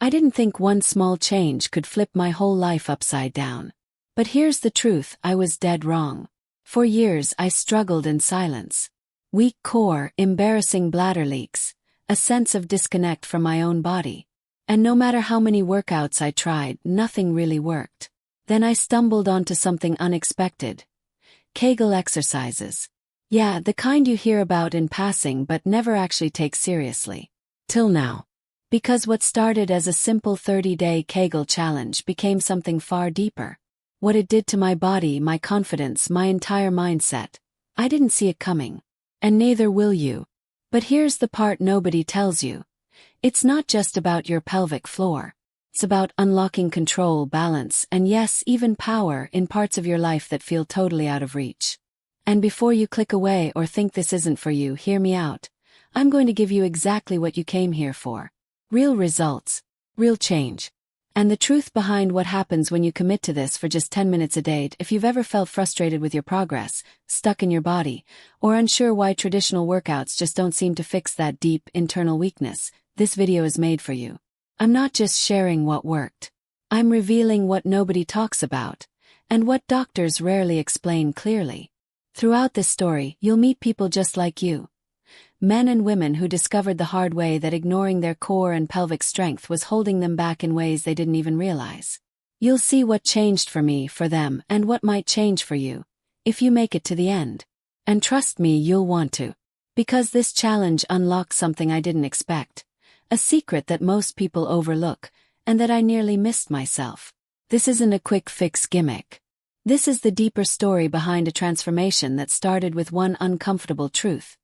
I didn't think one small change could flip my whole life upside down. But here's the truth, I was dead wrong. For years I struggled in silence. Weak core, embarrassing bladder leaks, a sense of disconnect from my own body. And no matter how many workouts I tried, nothing really worked. Then I stumbled onto something unexpected. Kegel exercises. Yeah, the kind you hear about in passing but never actually take seriously. Till now. Because what started as a simple 30-day Kegel challenge became something far deeper. What it did to my body, my confidence, my entire mindset. I didn't see it coming. And neither will you. But here's the part nobody tells you. It's not just about your pelvic floor. It's about unlocking control, balance, and yes, even power in parts of your life that feel totally out of reach. And before you click away or think this isn't for you, hear me out. I'm going to give you exactly what you came here for. Real results. Real change. And the truth behind what happens when you commit to this for just 10 minutes a day. If you've ever felt frustrated with your progress, stuck in your body, or unsure why traditional workouts just don't seem to fix that deep internal weakness, this video is made for you. I'm not just sharing what worked. I'm revealing what nobody talks about, and what doctors rarely explain clearly. Throughout this story, you'll meet people just like you. Men and women who discovered the hard way that ignoring their core and pelvic strength was holding them back in ways they didn't even realize. You'll see what changed for me, for them, and what might change for you, if you make it to the end. And trust me, you'll want to. Because this challenge unlocks something I didn't expect. A secret that most people overlook, and that I nearly missed myself. This isn't a quick fix gimmick. This is the deeper story behind a transformation that started with one uncomfortable truth,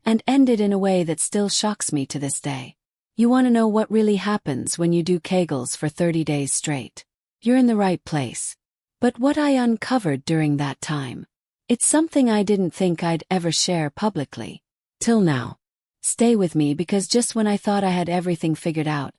and ended in a way that still shocks me to this day. You want to know what really happens when you do Kegels for 30 days straight? You're in the right place. But what I uncovered during that time, it's something I didn't think I'd ever share publicly. Till now. Stay with me, because just when I thought I had everything figured out,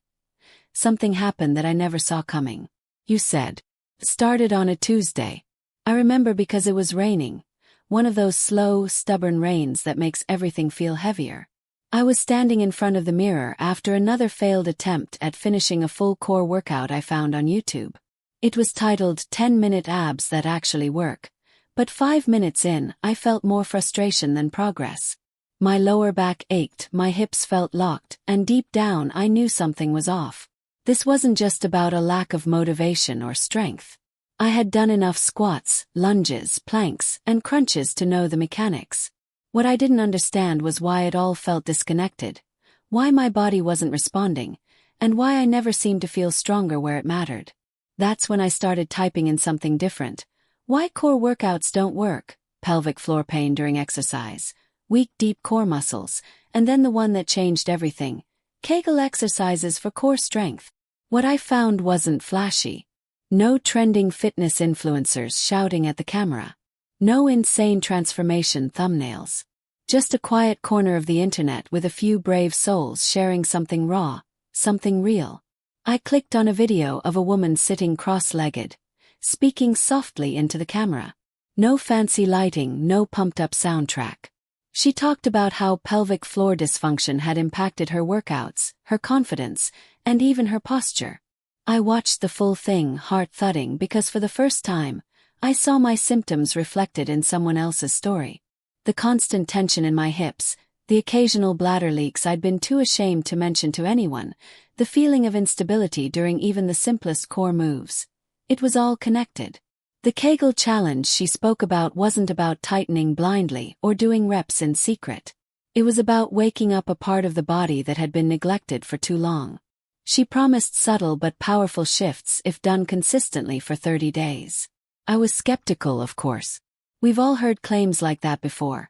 something happened that I never saw coming. You said. Started on a Tuesday. I remember because it was raining. One of those slow, stubborn rains that makes everything feel heavier. I was standing in front of the mirror after another failed attempt at finishing a full core workout I found on YouTube. It was titled 10-Minute Abs That Actually Work. But 5 minutes in, I felt more frustration than progress. My lower back ached, my hips felt locked, and deep down I knew something was off. This wasn't just about a lack of motivation or strength. I had done enough squats, lunges, planks, and crunches to know the mechanics. What I didn't understand was why it all felt disconnected, why my body wasn't responding, and why I never seemed to feel stronger where it mattered. That's when I started typing in something different. Why core workouts don't work, pelvic floor pain during exercise, weak deep core muscles, and then the one that changed everything, Kegel exercises for core strength. What I found wasn't flashy. No trending fitness influencers shouting at the camera. No insane transformation thumbnails. Just a quiet corner of the internet with a few brave souls sharing something raw, something real. I clicked on a video of a woman sitting cross-legged, speaking softly into the camera. No fancy lighting, no pumped-up soundtrack. She talked about how pelvic floor dysfunction had impacted her workouts, her confidence, and even her posture. I watched the full thing, heart thudding, because for the first time, I saw my symptoms reflected in someone else's story. The constant tension in my hips, the occasional bladder leaks I'd been too ashamed to mention to anyone, the feeling of instability during even the simplest core moves. It was all connected. The Kegel challenge she spoke about wasn't about tightening blindly or doing reps in secret. It was about waking up a part of the body that had been neglected for too long. She promised subtle but powerful shifts if done consistently for 30 days. I was skeptical, of course. We've all heard claims like that before.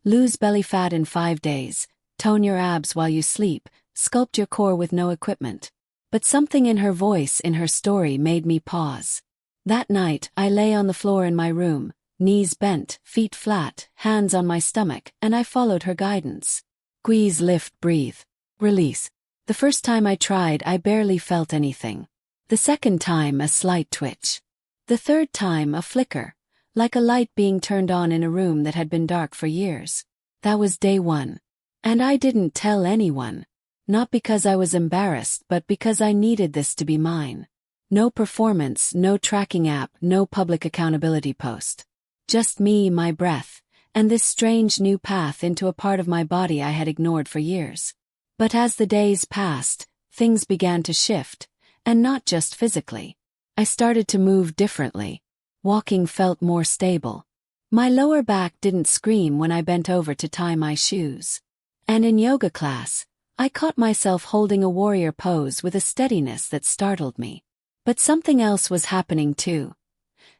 Lose belly fat in 5 days, tone your abs while you sleep, sculpt your core with no equipment. But something in her voice, in her story, made me pause. That night, I lay on the floor in my room, knees bent, feet flat, hands on my stomach, and I followed her guidance. Squeeze, lift, breathe. Release. The first time I tried, I barely felt anything. The second time, a slight twitch. The third time, a flicker, like a light being turned on in a room that had been dark for years. That was day 1. And I didn't tell anyone. Not because I was embarrassed, but because I needed this to be mine. No performance, no tracking app, no public accountability post. Just me, my breath, and this strange new path into a part of my body I had ignored for years. But as the days passed, things began to shift, and not just physically. I started to move differently. Walking felt more stable. My lower back didn't scream when I bent over to tie my shoes. And in yoga class, I caught myself holding a warrior pose with a steadiness that startled me. But something else was happening too.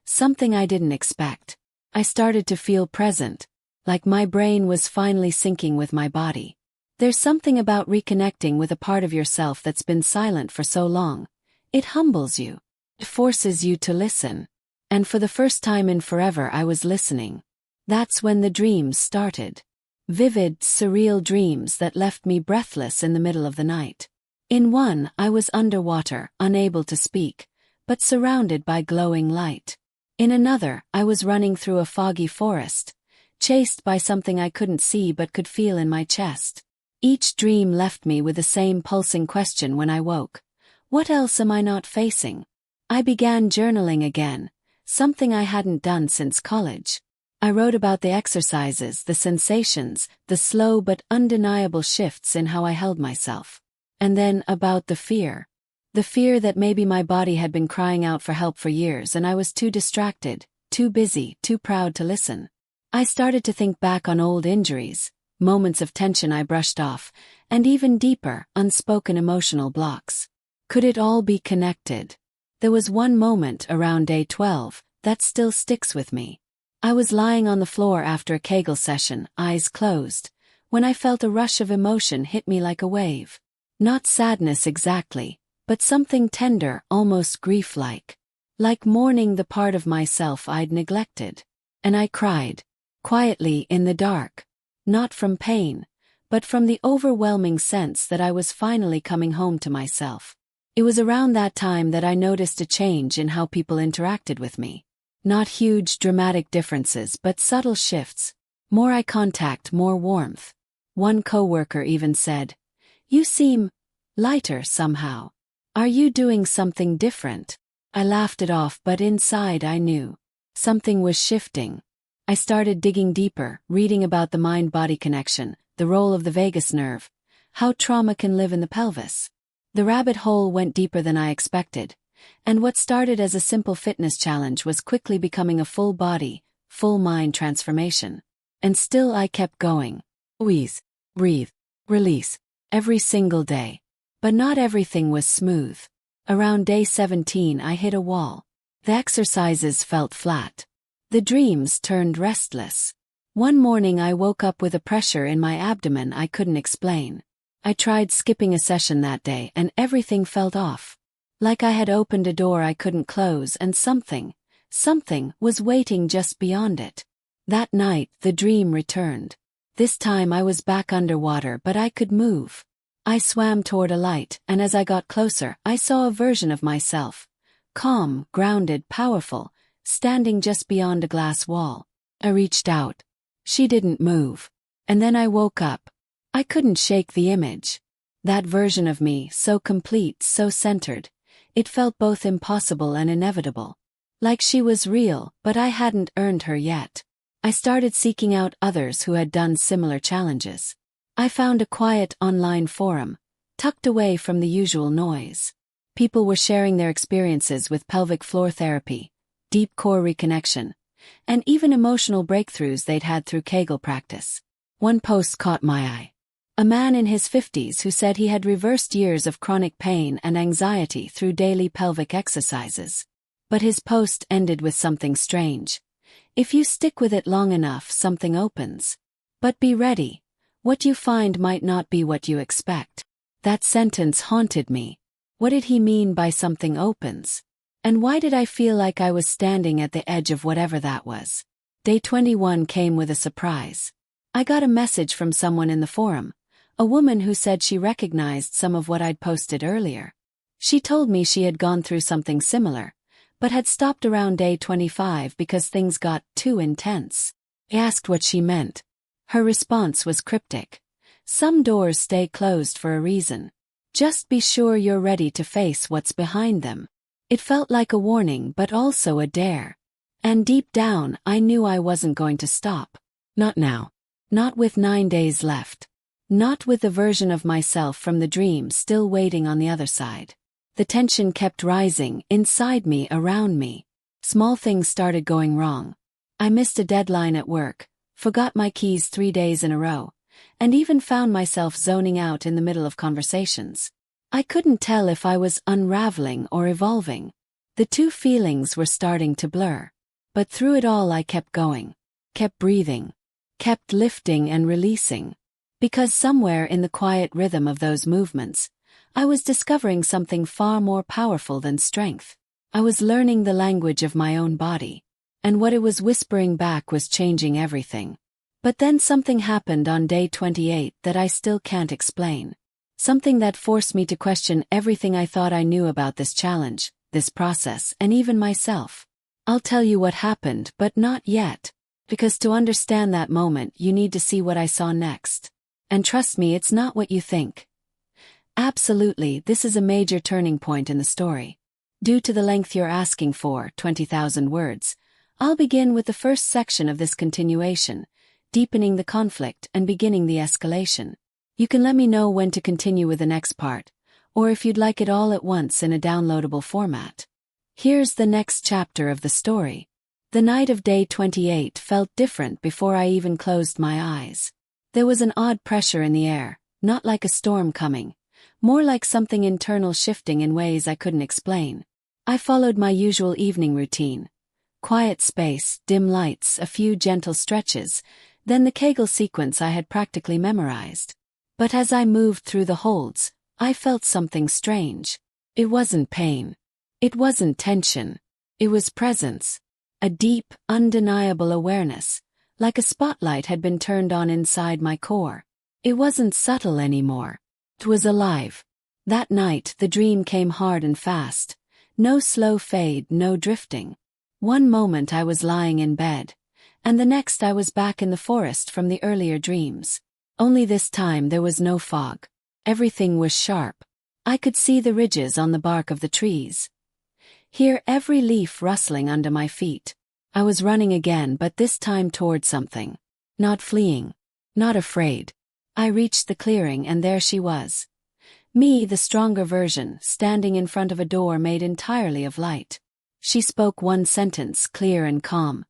Something I didn't expect. I started to feel present, like my brain was finally syncing with my body. There's something about reconnecting with a part of yourself that's been silent for so long. It humbles you. It forces you to listen. And for the first time in forever I was listening. That's when the dreams started. Vivid, surreal dreams that left me breathless in the middle of the night. In one, I was underwater, unable to speak, but surrounded by glowing light. In another, I was running through a foggy forest, chased by something I couldn't see but could feel in my chest. Each dream left me with the same pulsing question when I woke. What else am I not facing? I began journaling again, something I hadn't done since college. I wrote about the exercises, the sensations, the slow but undeniable shifts in how I held myself. And then about the fear. The fear that maybe my body had been crying out for help for years and I was too distracted, too busy, too proud to listen. I started to think back on old injuries, moments of tension I brushed off, and even deeper, unspoken emotional blocks. Could it all be connected? There was one moment around day 12 that still sticks with me. I was lying on the floor after a Kegel session, eyes closed, when I felt a rush of emotion hit me like a wave. Not sadness exactly, but something tender, almost grief-like. Like mourning the part of myself I'd neglected. And I cried. Quietly in the dark. Not from pain, but from the overwhelming sense that I was finally coming home to myself. It was around that time that I noticed a change in how people interacted with me. Not huge, dramatic differences, but subtle shifts. More eye contact, more warmth. One coworker even said, "You seem lighter somehow. Are you doing something different?" I laughed it off, but inside I knew. Something was shifting. I started digging deeper, reading about the mind-body connection, the role of the vagus nerve, how trauma can live in the pelvis. The rabbit hole went deeper than I expected, and what started as a simple fitness challenge was quickly becoming a full body, full mind transformation. And still I kept going. Squeeze, breathe, release, every single day. But not everything was smooth. Around day 17 I hit a wall. The exercises felt flat. The dreams turned restless. One morning I woke up with a pressure in my abdomen I couldn't explain. I tried skipping a session that day and everything felt off. Like I had opened a door I couldn't close and something was waiting just beyond it. That night the dream returned. This time I was back underwater but I could move. I swam toward a light, and as I got closer, I saw a version of myself. Calm, grounded, powerful, standing just beyond a glass wall. I reached out. She didn't move. And then I woke up. I couldn't shake the image. That version of me, so complete, so centered. It felt both impossible and inevitable. Like she was real, but I hadn't earned her yet. I started seeking out others who had done similar challenges. I found a quiet online forum, tucked away from the usual noise. People were sharing their experiences with pelvic floor therapy, deep core reconnection, and even emotional breakthroughs they'd had through Kegel practice. One post caught my eye. A man in his 50s who said he had reversed years of chronic pain and anxiety through daily pelvic exercises. But his post ended with something strange. If you stick with it long enough, something opens. But be ready. What you find might not be what you expect. That sentence haunted me. What did he mean by something opens? And why did I feel like I was standing at the edge of whatever that was? Day 21 came with a surprise. I got a message from someone in the forum, a woman who said she recognized some of what I'd posted earlier. She told me she had gone through something similar, but had stopped around day 25 because things got too intense. I asked what she meant. Her response was cryptic. Some doors stay closed for a reason. Just be sure you're ready to face what's behind them. It felt like a warning but also a dare. And deep down, I knew I wasn't going to stop. Not now. Not with 9 days left. Not with the version of myself from the dream still waiting on the other side. The tension kept rising, inside me, around me. Small things started going wrong. I missed a deadline at work, forgot my keys 3 days in a row, and even found myself zoning out in the middle of conversations. I couldn't tell if I was unraveling or evolving. The two feelings were starting to blur. But through it all I kept going, kept breathing, kept lifting and releasing. Because somewhere in the quiet rhythm of those movements, I was discovering something far more powerful than strength. I was learning the language of my own body. And what it was whispering back was changing everything. But then something happened on day 28 that I still can't explain. Something that forced me to question everything I thought I knew about this challenge, this process, and even myself. I'll tell you what happened, but not yet. Because to understand that moment, you need to see what I saw next. And trust me, it's not what you think. Absolutely, this is a major turning point in the story. Due to the length you're asking for, 20,000 words, I'll begin with the first section of this continuation, deepening the conflict and beginning the escalation. You can let me know when to continue with the next part, or if you'd like it all at once in a downloadable format. Here's the next chapter of the story. The night of day 28 felt different before I even closed my eyes. There was an odd pressure in the air, not like a storm coming, more like something internal shifting in ways I couldn't explain. I followed my usual evening routine. Quiet space, dim lights, a few gentle stretches, then the Kegel sequence I had practically memorized. But as I moved through the holds, I felt something strange. It wasn't pain. It wasn't tension. It was presence. A deep, undeniable awareness, like a spotlight had been turned on inside my core. It wasn't subtle anymore. It was alive. That night, the dream came hard and fast. No slow fade, no drifting. One moment I was lying in bed, and the next I was back in the forest from the earlier dreams. Only this time there was no fog. Everything was sharp. I could see the ridges on the bark of the trees. Hear every leaf rustling under my feet. I was running again, but this time toward something. Not fleeing. Not afraid. I reached the clearing and there she was. Me, the stronger version, standing in front of a door made entirely of light. She spoke one sentence, clear and calm.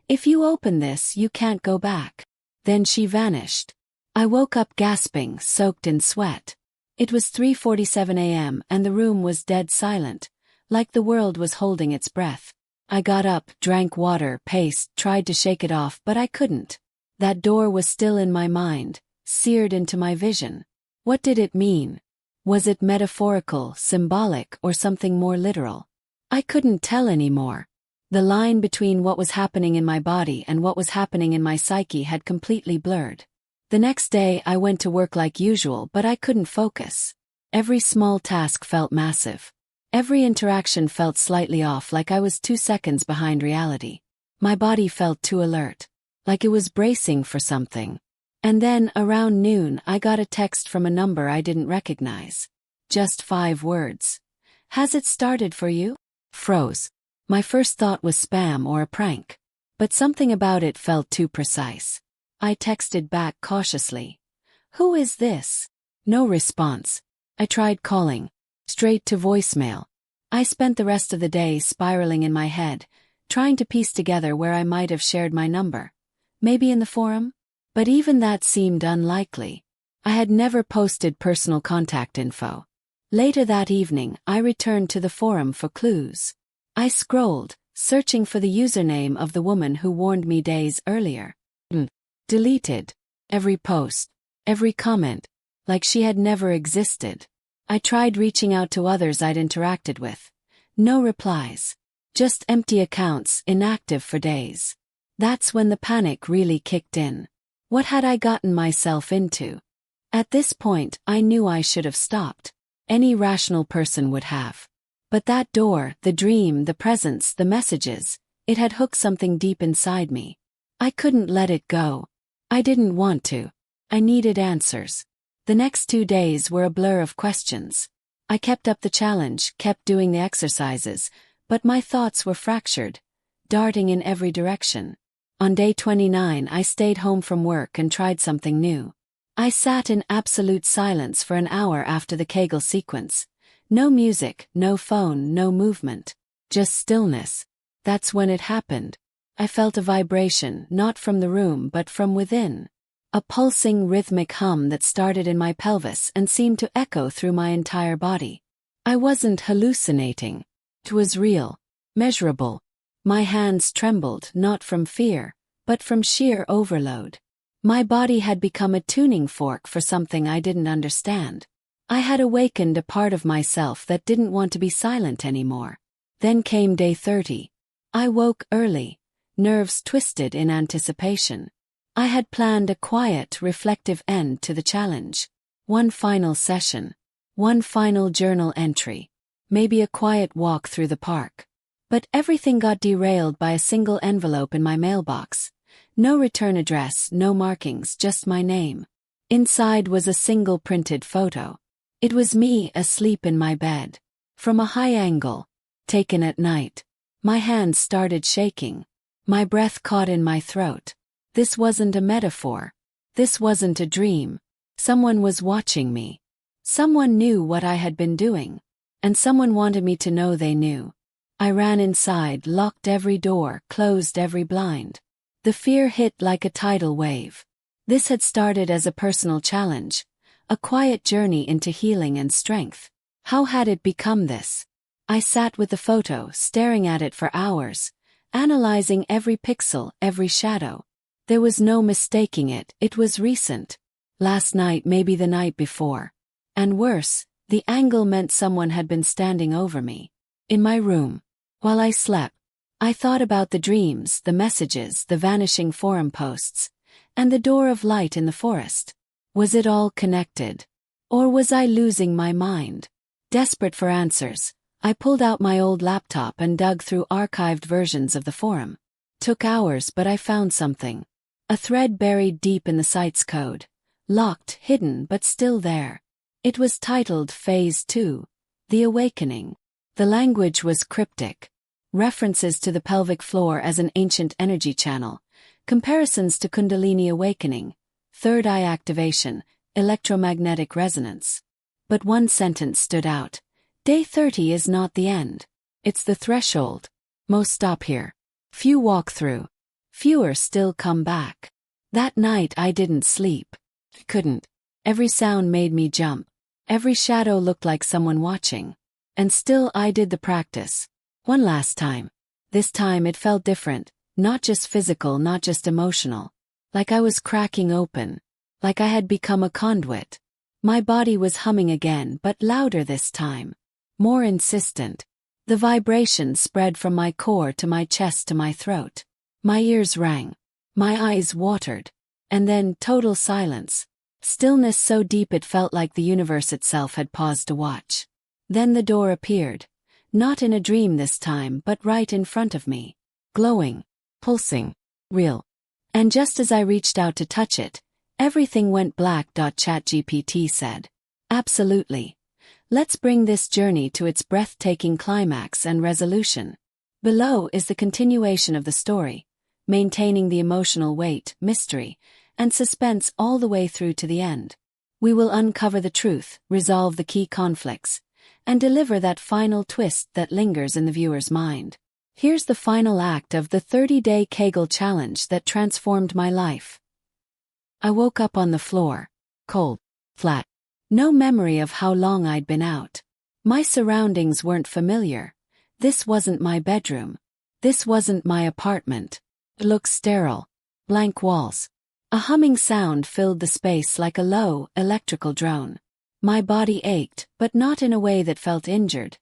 "If you open this, you can't go back." Then she vanished. I woke up gasping, soaked in sweat. It was 3:47 a.m. and the room was dead silent, like the world was holding its breath. I got up, drank water, paced, tried to shake it off, but I couldn't. That door was still in my mind, seared into my vision. What did it mean? Was it metaphorical, symbolic, or something more literal? I couldn't tell anymore. The line between what was happening in my body and what was happening in my psyche had completely blurred. The next day I went to work like usual, but I couldn't focus. Every small task felt massive. Every interaction felt slightly off, like I was 2 seconds behind reality. My body felt too alert, like it was bracing for something. And then, around noon, I got a text from a number I didn't recognize. Just 5 words. "Has it started for you?" Froze. My first thought was spam or a prank. But something about it felt too precise. I texted back cautiously. "Who is this?" No response. I tried calling. Straight to voicemail. I spent the rest of the day spiraling in my head, trying to piece together where I might have shared my number. Maybe in the forum? But even that seemed unlikely. I had never posted personal contact info. Later that evening, I returned to the forum for clues. I scrolled, searching for the username of the woman who warned me days earlier. Deleted. Every post. Every comment. Like she had never existed. I tried reaching out to others I'd interacted with. No replies. Just empty accounts, inactive for days. That's when the panic really kicked in. What had I gotten myself into? At this point, I knew I should have stopped. Any rational person would have. But that door, the dream, the presence, the messages, it had hooked something deep inside me. I couldn't let it go. I didn't want to. I needed answers. The next 2 days were a blur of questions. I kept up the challenge, kept doing the exercises, but my thoughts were fractured, darting in every direction. On day 29, I stayed home from work and tried something new. I sat in absolute silence for an hour after the Kegel sequence. No music, no phone, no movement. Just stillness. That's when it happened. I felt a vibration, not from the room but from within. A pulsing rhythmic hum that started in my pelvis and seemed to echo through my entire body. I wasn't hallucinating. It was real, measurable. My hands trembled, not from fear, but from sheer overload. My body had become a tuning fork for something I didn't understand. I had awakened a part of myself that didn't want to be silent anymore. Then came day 30. I woke early, nerves twisted in anticipation. I had planned a quiet, reflective end to the challenge. One final session. One final journal entry. Maybe a quiet walk through the park. But everything got derailed by a single envelope in my mailbox. No return address, no markings, just my name. Inside was a single printed photo. It was me asleep in my bed. From a high angle. Taken at night. My hands started shaking. My breath caught in my throat. This wasn't a metaphor. This wasn't a dream. Someone was watching me. Someone knew what I had been doing. And someone wanted me to know they knew. I ran inside, locked every door, closed every blind. The fear hit like a tidal wave. This had started as a personal challenge. A quiet journey into healing and strength. How had it become this? I sat with the photo, staring at it for hours, analyzing every pixel, every shadow. There was no mistaking it, it was recent. Last night, maybe the night before. And worse, the angle meant someone had been standing over me. In my room. While I slept. I thought about the dreams, the messages, the vanishing forum posts, and the door of light in the forest. Was it all connected? Or was I losing my mind? Desperate for answers, I pulled out my old laptop and dug through archived versions of the forum. Took hours, but I found something. A thread buried deep in the site's code. Locked, hidden, but still there. It was titled Phase 2, The Awakening. The language was cryptic. References to the pelvic floor as an ancient energy channel. Comparisons to Kundalini awakening. Third eye activation. Electromagnetic resonance. But one sentence stood out. Day 30 is not the end. It's the threshold. Most stop here. Few walk through. Fewer still come back. That night I didn't sleep. Couldn't. Every sound made me jump. Every shadow looked like someone watching. And still I did the practice. One last time. This time it felt different. Not just physical, not just emotional. Like I was cracking open. Like I had become a conduit. My body was humming again, but louder this time. More insistent. The vibration spread from my core to my chest to my throat. My ears rang. My eyes watered. And then total silence. Stillness so deep it felt like the universe itself had paused to watch. Then the door appeared. Not in a dream this time, but right in front of me. Glowing. Pulsing. Real. And just as I reached out to touch it, everything went black. ChatGPT said. Absolutely. Let's bring this journey to its breathtaking climax and resolution. Below is the continuation of the story, maintaining the emotional weight, mystery, and suspense all the way through to the end. We will uncover the truth, resolve the key conflicts, and deliver that final twist that lingers in the viewer's mind. Here's the final act of the 30-day Kegel challenge that transformed my life. I woke up on the floor. Cold. Flat. No memory of how long I'd been out. My surroundings weren't familiar. This wasn't my bedroom. This wasn't my apartment. It looked sterile. Blank walls. A humming sound filled the space like a low, electrical drone. My body ached, but not in a way that felt injured.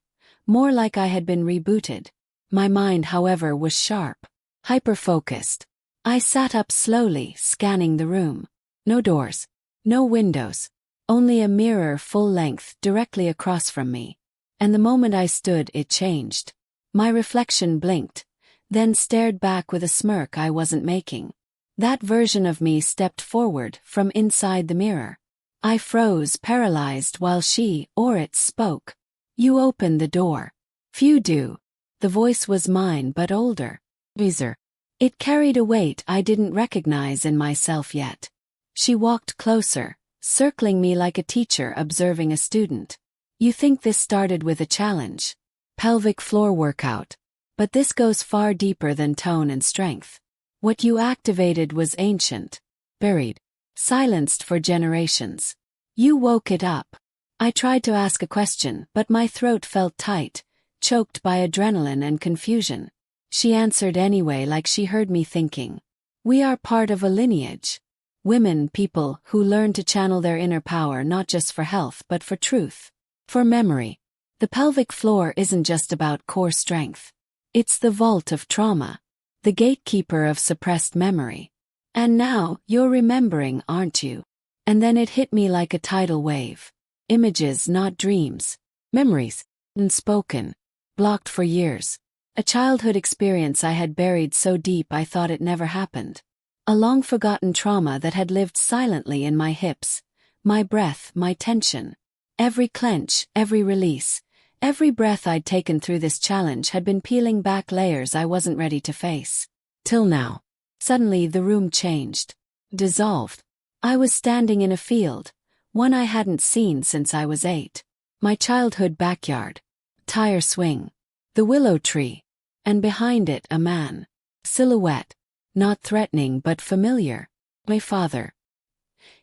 More like I had been rebooted. My mind, however, was sharp. Hyper-focused. I sat up slowly, scanning the room. No doors. No windows. Only a mirror full length directly across from me. And the moment I stood, it changed. My reflection blinked, then stared back with a smirk I wasn't making. That version of me stepped forward from inside the mirror. I froze, paralyzed, while she, or it, spoke. You open the door. Few do. The voice was mine, but older. Wiser. It carried a weight I didn't recognize in myself yet. She walked closer, circling me like a teacher observing a student. You think this started with a challenge. Pelvic floor workout. But this goes far deeper than tone and strength. What you activated was ancient. Buried. Silenced for generations. You woke it up. I tried to ask a question, but my throat felt tight, choked by adrenaline and confusion. She answered anyway, like she heard me thinking. We are part of a lineage. Women, people who learn to channel their inner power not just for health but for truth. For memory. The pelvic floor isn't just about core strength. It's the vault of trauma. The gatekeeper of suppressed memory. And now, you're remembering, aren't you? And then it hit me like a tidal wave. Images, not dreams. Memories. Unspoken. Blocked for years. A childhood experience I had buried so deep I thought it never happened. A long-forgotten trauma that had lived silently in my hips, my breath, my tension. Every clench, every release, every breath I'd taken through this challenge had been peeling back layers I wasn't ready to face. Till now. Suddenly the room changed. Dissolved. I was standing in a field, one I hadn't seen since I was 8. My childhood backyard. Tire swing. The willow tree. And behind it a man. Silhouette. Not threatening but familiar. My father.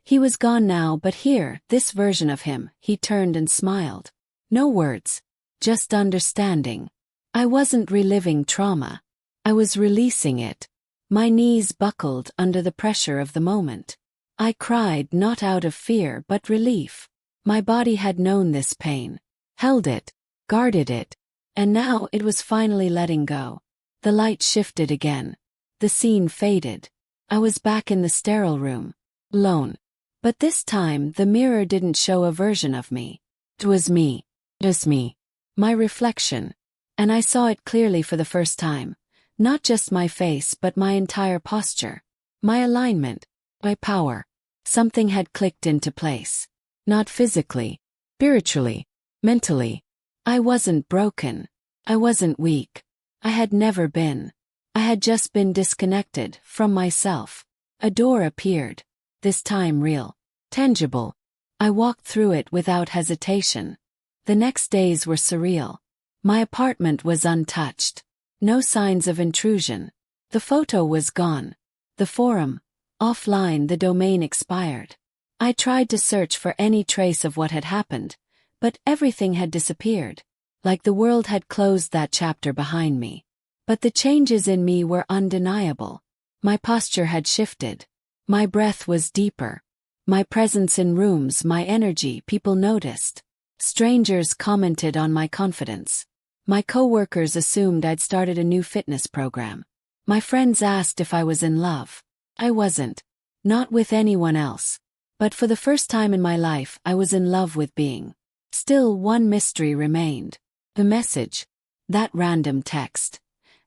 He was gone now, but here, this version of him, he turned and smiled. No words. Just understanding. I wasn't reliving trauma. I was releasing it. My knees buckled under the pressure of the moment. I cried not out of fear but relief. My body had known this pain. Held it. Guarded it. And now it was finally letting go. The light shifted again. The scene faded. I was back in the sterile room. Alone. But this time the mirror didn't show a version of me. It was me. Just me. My reflection. And I saw it clearly for the first time. Not just my face but my entire posture. My alignment. My power. Something had clicked into place. Not physically. Spiritually. Mentally. I wasn't broken. I wasn't weak. I had never been. I had just been disconnected from myself. A door appeared. This time real. Tangible. I walked through it without hesitation. The next days were surreal. My apartment was untouched. No signs of intrusion. The photo was gone. The forum. Offline, the domain expired. I tried to search for any trace of what had happened, but everything had disappeared. Like the world had closed that chapter behind me. But the changes in me were undeniable. My posture had shifted. My breath was deeper. My presence in rooms, my energy, people noticed. Strangers commented on my confidence. My coworkers assumed I'd started a new fitness program. My friends asked if I was in love. I wasn't. Not with anyone else. But for the first time in my life, I was in love with being. Still, one mystery remained. The message. That random text.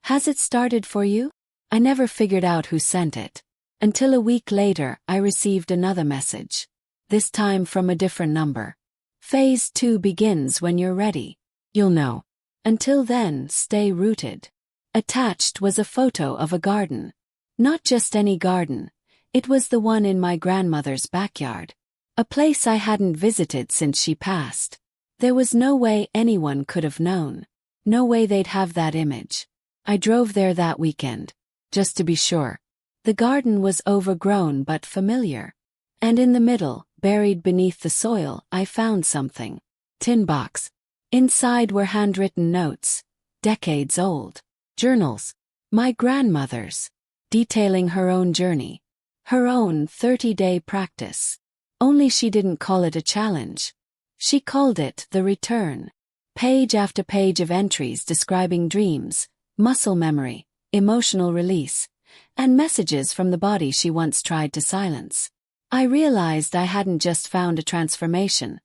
Has it started for you? I never figured out who sent it. Until a week later, I received another message. This time from a different number. Phase 2 begins when you're ready. You'll know. Until then, stay rooted. Attached was a photo of a garden. Not just any garden. It was the one in my grandmother's backyard. A place I hadn't visited since she passed. There was no way anyone could have known. No way they'd have that image. I drove there that weekend. Just to be sure. The garden was overgrown but familiar. And in the middle, buried beneath the soil, I found something. Tin box. Inside were handwritten notes. Decades old. Journals. My grandmother's. Detailing her own journey. Her own 30-day practice. Only she didn't call it a challenge. She called it the return. Page after page of entries describing dreams, muscle memory, emotional release, and messages from the body she once tried to silence. I realized I hadn't just found a transformation.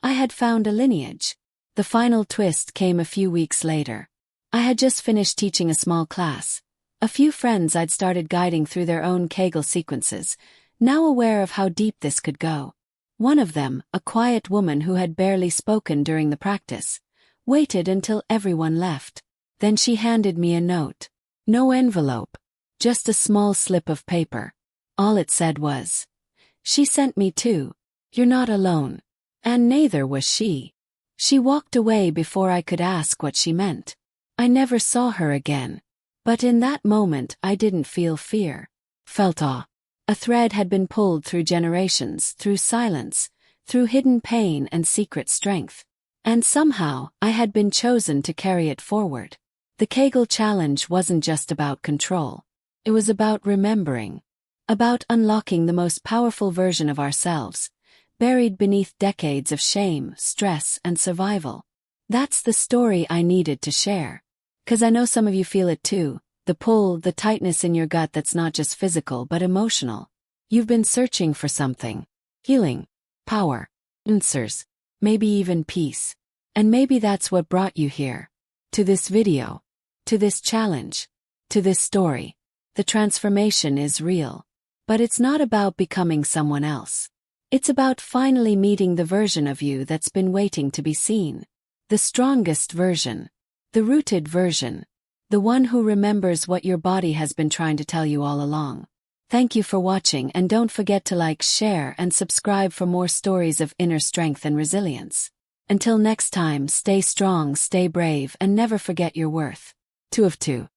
I had found a lineage. The final twist came a few weeks later. I had just finished teaching a small class. A few friends I'd started guiding through their own Kegel sequences, now aware of how deep this could go. One of them, a quiet woman who had barely spoken during the practice, waited until everyone left. Then she handed me a note. No envelope, just a small slip of paper. All it said was, "She sent me too. You're not alone." And neither was she. She walked away before I could ask what she meant. I never saw her again. But in that moment I didn't feel fear. Felt awe. A thread had been pulled through generations, through silence, through hidden pain and secret strength. And somehow, I had been chosen to carry it forward. The Kegel challenge wasn't just about control. It was about remembering. About unlocking the most powerful version of ourselves, buried beneath decades of shame, stress, and survival. That's the story I needed to share. 'Cause I know some of you feel it too. The pull, the tightness in your gut that's not just physical but emotional. You've been searching for something. Healing. Power. Answers. Maybe even peace. And maybe that's what brought you here. To this video. To this challenge. To this story. The transformation is real. But it's not about becoming someone else. It's about finally meeting the version of you that's been waiting to be seen. The strongest version. The rooted version. The one who remembers what your body has been trying to tell you all along. Thank you for watching, and don't forget to like, share, and subscribe for more stories of inner strength and resilience. Until next time, stay strong, stay brave, and never forget your worth. 2 of 2.